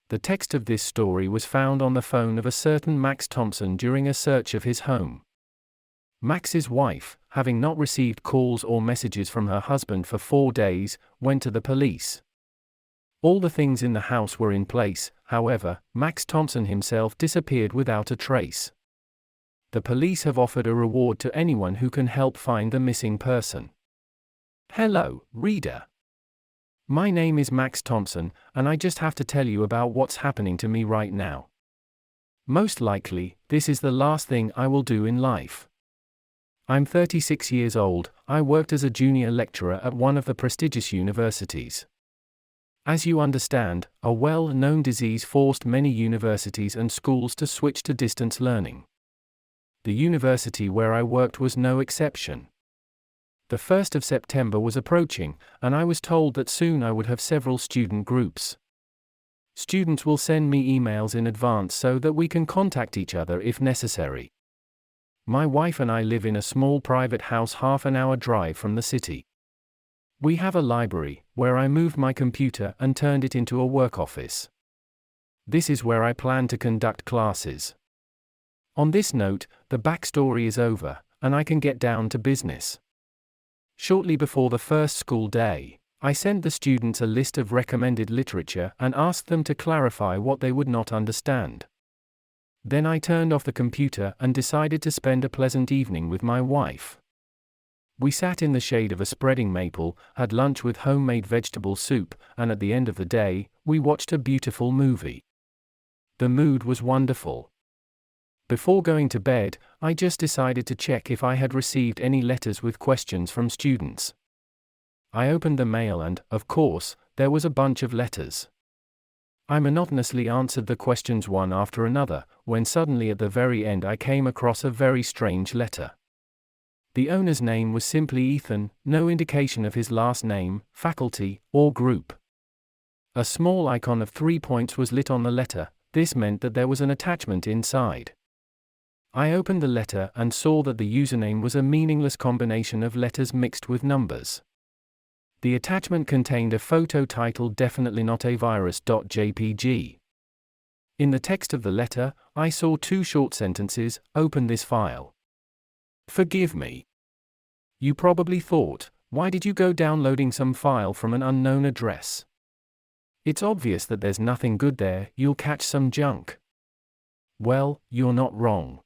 The text of this story was found on the phone of a certain Max Thompson during a search of his home. Max's wife, having not received calls or messages from her husband for 4 days, went to the police. All the things in the house were in place, however, Max Thompson himself disappeared without a trace. The police have offered a reward to anyone who can help find the missing person. Hello, reader. My name is Max Thompson, and I just have to tell you about what's happening to me right now. Most likely, this is the last thing I will do in life. I'm 36 years old. I worked as a junior lecturer at one of the prestigious universities. As you understand, a well-known disease forced many universities and schools to switch to distance learning. The university where I worked was no exception. The 1st of September was approaching, and I was told that soon I would have several student groups. Students will send me emails in advance so that we can contact each other if necessary. My wife and I live in a small private house half an hour drive from the city. We have a library, where I moved my computer and turned it into a work office. This is where I plan to conduct classes. On this note, the backstory is over, and I can get down to business. Shortly before the first school day, I sent the students a list of recommended literature and asked them to clarify what they would not understand. Then I turned off the computer and decided to spend a pleasant evening with my wife. We sat in the shade of a spreading maple, had lunch with homemade vegetable soup, and at the end of the day, we watched a beautiful movie. The mood was wonderful. Before going to bed, I just decided to check if I had received any letters with questions from students. I opened the mail and, of course, there was a bunch of letters. I monotonously answered the questions one after another, when suddenly at the very end I came across a very strange letter. The owner's name was simply Ethan, no indication of his last name, faculty, or group. A small icon of 3 points was lit on the letter. This meant that there was an attachment inside. I opened the letter and saw that the username was a meaningless combination of letters mixed with numbers. The attachment contained a photo titled "Definitely Not a Virus.jpg." In the text of the letter, I saw 2 short sentences: "Open this file. Forgive me." You probably thought, why did you go downloading some file from an unknown address? It's obvious that there's nothing good there, you'll catch some junk. Well, you're not wrong.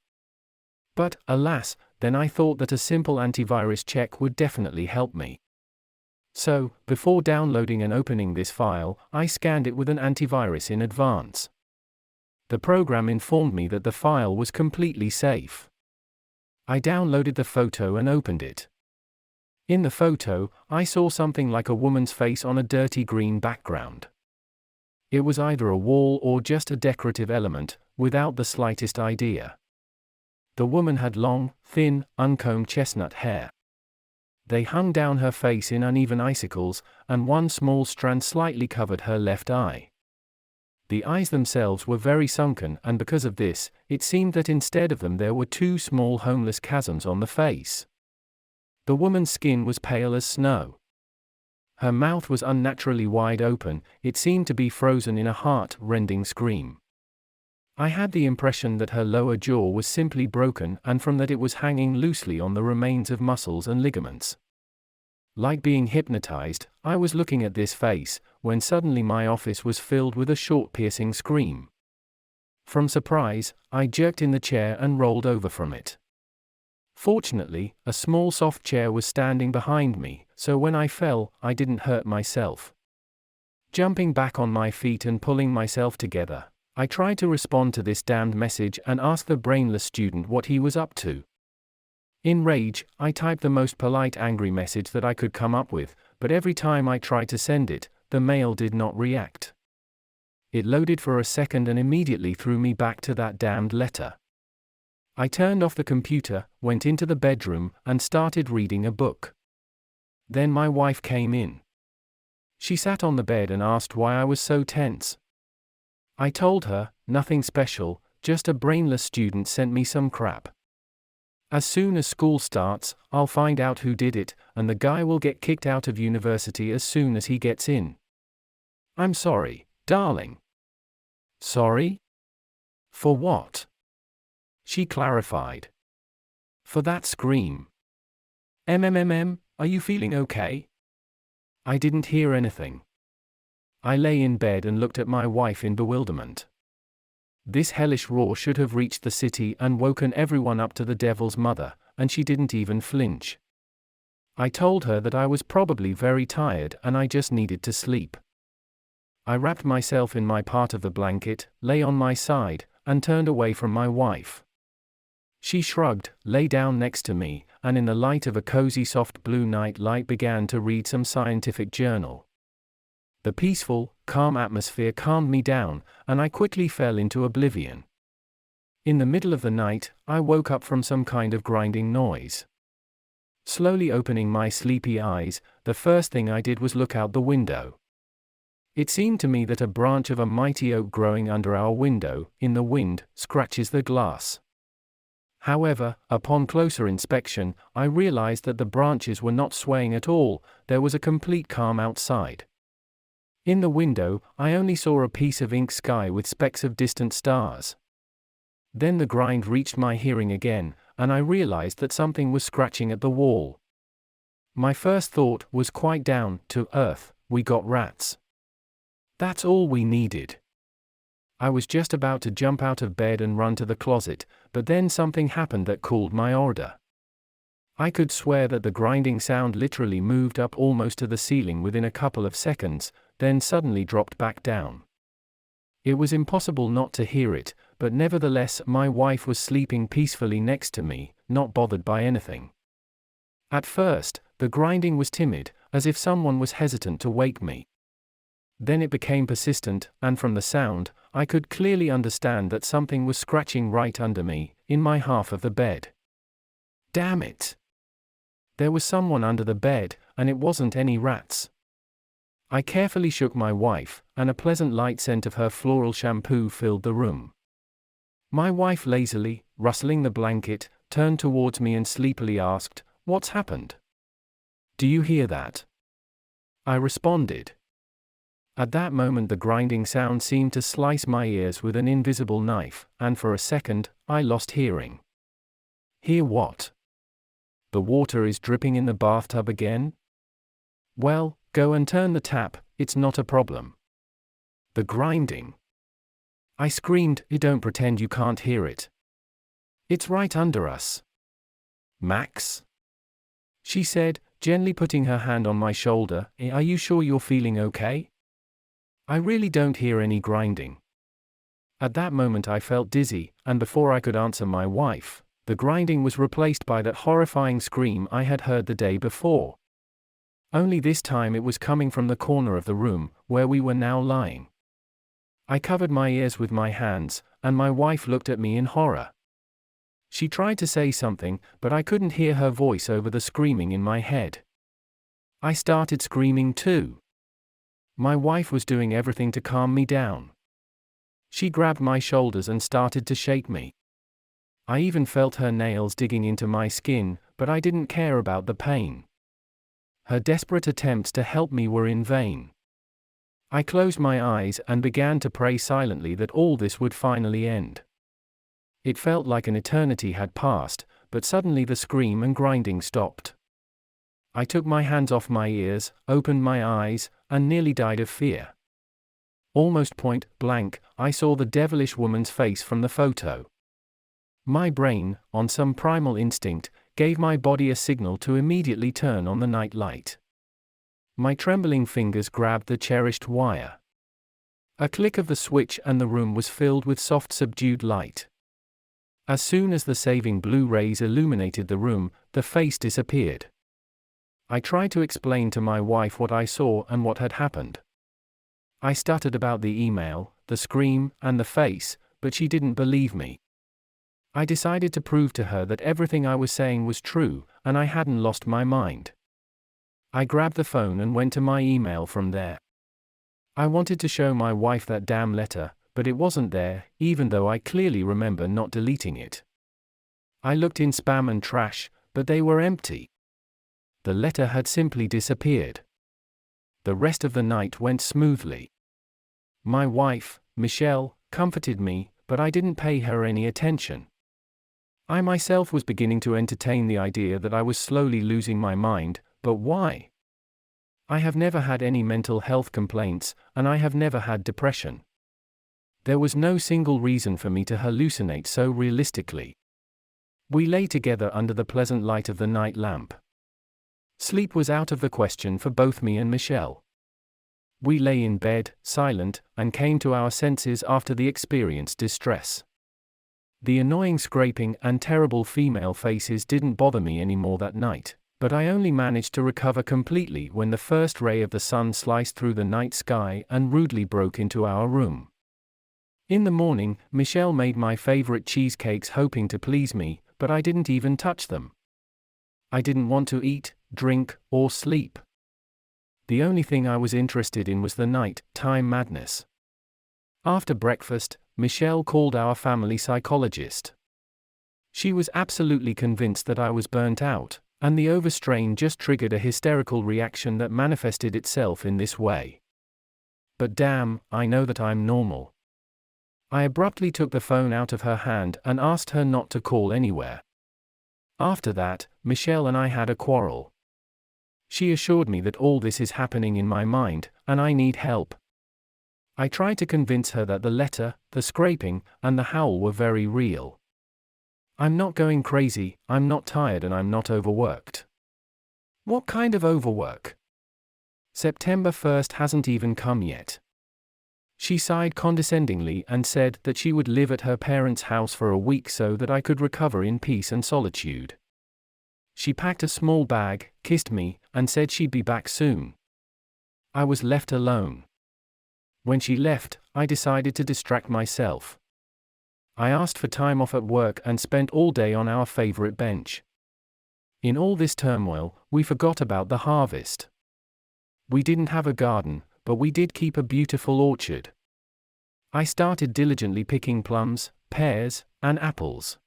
But, alas, then I thought that a simple antivirus check would definitely help me. So, before downloading and opening this file, I scanned it with an antivirus in advance. The program informed me that the file was completely safe. I downloaded the photo and opened it. In the photo, I saw something like a woman's face on a dirty green background. It was either a wall or just a decorative element, without the slightest idea. The woman had long, thin, uncombed chestnut hair. They hung down her face in uneven icicles, and one small strand slightly covered her left eye. The eyes themselves were very sunken, and because of this, it seemed that instead of them there were 2 small homeless chasms on the face. The woman's skin was pale as snow. Her mouth was unnaturally wide open, it seemed to be frozen in a heart-rending scream. I had the impression that her lower jaw was simply broken, and from that it was hanging loosely on the remains of muscles and ligaments. Like being hypnotized, I was looking at this face, when suddenly my office was filled with a short piercing scream. From surprise, I jerked in the chair and rolled over from it. Fortunately, a small soft chair was standing behind me, so when I fell, I didn't hurt myself. Jumping back on my feet and pulling myself together, I tried to respond to this damned message and ask the brainless student what he was up to. In rage, I typed the most polite angry message that I could come up with, but every time I tried to send it, the mail did not react. It loaded for a second and immediately threw me back to that damned letter. I turned off the computer, went into the bedroom, and started reading a book. Then my wife came in. She sat on the bed and asked why I was so tense. I told her, nothing special, just a brainless student sent me some crap. As soon as school starts, I'll find out who did it, and the guy will get kicked out of university as soon as he gets in. I'm sorry, darling. Sorry? For what? She clarified. For that scream. Are you feeling okay? I didn't hear anything. I lay in bed and looked at my wife in bewilderment. This hellish roar should have reached the city and woken everyone up to the devil's mother, and she didn't even flinch. I told her that I was probably very tired and I just needed to sleep. I wrapped myself in my part of the blanket, lay on my side, and turned away from my wife. She shrugged, lay down next to me, and in the light of a cozy soft blue night light began to read some scientific journal. The peaceful, calm atmosphere calmed me down, and I quickly fell into oblivion. In the middle of the night, I woke up from some kind of grinding noise. Slowly opening my sleepy eyes, the first thing I did was look out the window. It seemed to me that a branch of a mighty oak growing under our window, in the wind, scratches the glass. However, upon closer inspection, I realized that the branches were not swaying at all. There was a complete calm outside. In the window, I only saw a piece of ink sky with specks of distant stars. Then the grind reached my hearing again, and I realized that something was scratching at the wall. My first thought was quite down to earth: we got rats. That's all we needed. I was just about to jump out of bed and run to the closet, but then something happened that cooled my order. I could swear that the grinding sound literally moved up almost to the ceiling within a couple of seconds, then suddenly dropped back down. It was impossible not to hear it, but nevertheless my wife was sleeping peacefully next to me, not bothered by anything. At first, the grinding was timid, as if someone was hesitant to wake me. Then it became persistent, and from the sound, I could clearly understand that something was scratching right under me, in my half of the bed. Damn it! There was someone under the bed, and it wasn't any rats. I carefully shook my wife, and a pleasant light scent of her floral shampoo filled the room. My wife lazily, rustling the blanket, turned towards me and sleepily asked, "What's happened? Do you hear that?" I responded. At that moment the grinding sound seemed to slice my ears with an invisible knife, and for a second, I lost hearing. Hear what? The water is dripping in the bathtub again? Well, go and turn the tap, it's not a problem. The grinding. I screamed, don't pretend you can't hear it. It's right under us. Max? She said, gently putting her hand on my shoulder, are you sure you're feeling okay? I really don't hear any grinding. At that moment I felt dizzy, and before I could answer my wife, the grinding was replaced by that horrifying scream I had heard the day before. Only this time it was coming from the corner of the room, where we were now lying. I covered my ears with my hands, and my wife looked at me in horror. She tried to say something, but I couldn't hear her voice over the screaming in my head. I started screaming too. My wife was doing everything to calm me down. She grabbed my shoulders and started to shake me. I even felt her nails digging into my skin, but I didn't care about the pain. Her desperate attempts to help me were in vain. I closed my eyes and began to pray silently that all this would finally end. It felt like an eternity had passed, but suddenly the scream and grinding stopped. I took my hands off my ears, opened my eyes, and nearly died of fear. Almost point blank, I saw the devilish woman's face from the photo. My brain, on some primal instinct, gave my body a signal to immediately turn on the night light. My trembling fingers grabbed the cherished wire. A click of the switch and the room was filled with soft subdued light. As soon as the saving blue rays illuminated the room, the face disappeared. I tried to explain to my wife what I saw and what had happened. I stuttered about the email, the scream, and the face, but she didn't believe me. I decided to prove to her that everything I was saying was true, and I hadn't lost my mind. I grabbed the phone and went to my email from there. I wanted to show my wife that damn letter, but it wasn't there, even though I clearly remember not deleting it. I looked in spam and trash, but they were empty. The letter had simply disappeared. The rest of the night went smoothly. My wife, Michelle, comforted me, but I didn't pay her any attention. I myself was beginning to entertain the idea that I was slowly losing my mind, but why? I have never had any mental health complaints, and I have never had depression. There was no single reason for me to hallucinate so realistically. We lay together under the pleasant light of the night lamp. Sleep was out of the question for both me and Michelle. We lay in bed, silent, and came to our senses after the experienced distress. The annoying scraping and terrible female faces didn't bother me anymore that night, but I only managed to recover completely when the first ray of the sun sliced through the night sky and rudely broke into our room. In the morning, Michelle made my favorite cheesecakes hoping to please me, but I didn't even touch them. I didn't want to eat, drink, or sleep. The only thing I was interested in was the night-time madness. After breakfast, Michelle called our family psychologist. She was absolutely convinced that I was burnt out, and the overstrain just triggered a hysterical reaction that manifested itself in this way. But damn, I know that I'm normal. I abruptly took the phone out of her hand and asked her not to call anywhere. After that, Michelle and I had a quarrel. She assured me that all this is happening in my mind, and I need help. I tried to convince her that the letter, the scraping, and the howl were very real. I'm not going crazy, I'm not tired, and I'm not overworked. What kind of overwork? September 1st hasn't even come yet. She sighed condescendingly and said that she would live at her parents' house for a week so that I could recover in peace and solitude. She packed a small bag, kissed me, and said she'd be back soon. I was left alone. When she left, I decided to distract myself. I asked for time off at work and spent all day on our favorite bench. In all this turmoil, we forgot about the harvest. We didn't have a garden, but we did keep a beautiful orchard. I started diligently picking plums, pears, and apples.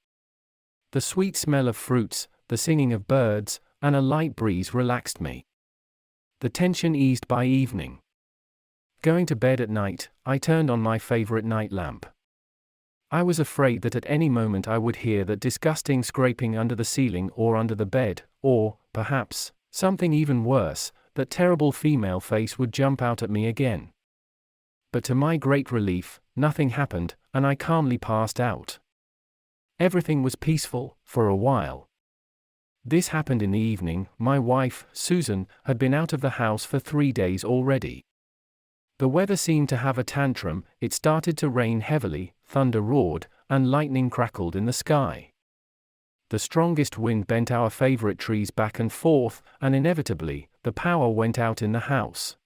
The sweet smell of fruits, the singing of birds, and a light breeze relaxed me. The tension eased by evening. Going to bed at night, I turned on my favorite night lamp. I was afraid that at any moment I would hear that disgusting scraping under the ceiling or under the bed, or, perhaps, something even worse, that terrible female face would jump out at me again. But to my great relief, nothing happened, and I calmly passed out. Everything was peaceful, for a while. This happened in the evening. My wife, Susan, had been out of the house for 3 days already. The weather seemed to have a tantrum. It started to rain heavily, thunder roared, and lightning crackled in the sky. The strongest wind bent our favorite trees back and forth, and inevitably, the power went out in the house.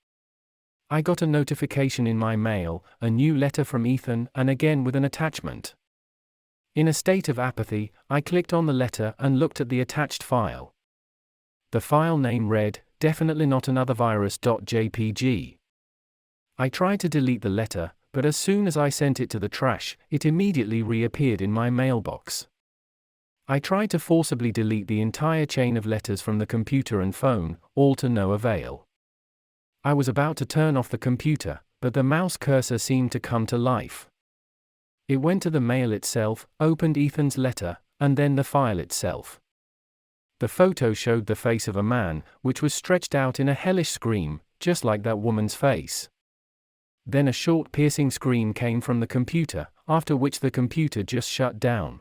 I got a notification in my mail, a new letter from Ethan, and again with an attachment. In a state of apathy, I clicked on the letter and looked at the attached file. The file name read, "Definitely not another virus.jpg." I tried to delete the letter, but as soon as I sent it to the trash, it immediately reappeared in my mailbox. I tried to forcibly delete the entire chain of letters from the computer and phone, all to no avail. I was about to turn off the computer, but the mouse cursor seemed to come to life. It went to the mail itself, opened Ethan's letter, and then the file itself. The photo showed the face of a man, which was stretched out in a hellish scream, just like that woman's face. Then a short piercing scream came from the computer, after which the computer just shut down.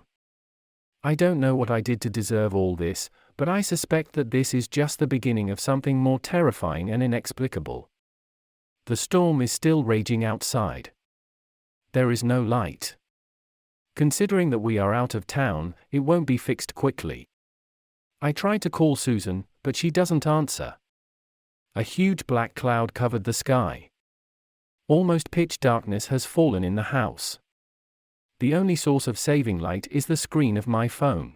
I don't know what I did to deserve all this, but I suspect that this is just the beginning of something more terrifying and inexplicable. The storm is still raging outside. There is no light. Considering that we are out of town, it won't be fixed quickly. I tried to call Susan, but she doesn't answer. A huge black cloud covered the sky. Almost pitch darkness has fallen in the house. The only source of saving light is the screen of my phone.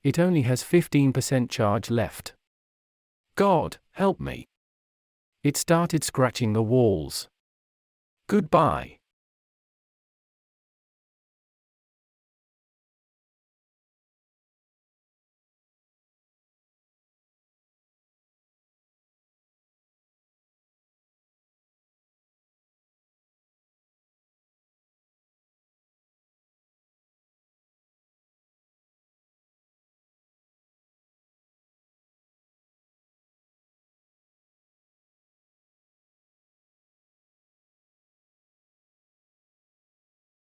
It only has 15% charge left. God, help me. It started scratching the walls. Goodbye.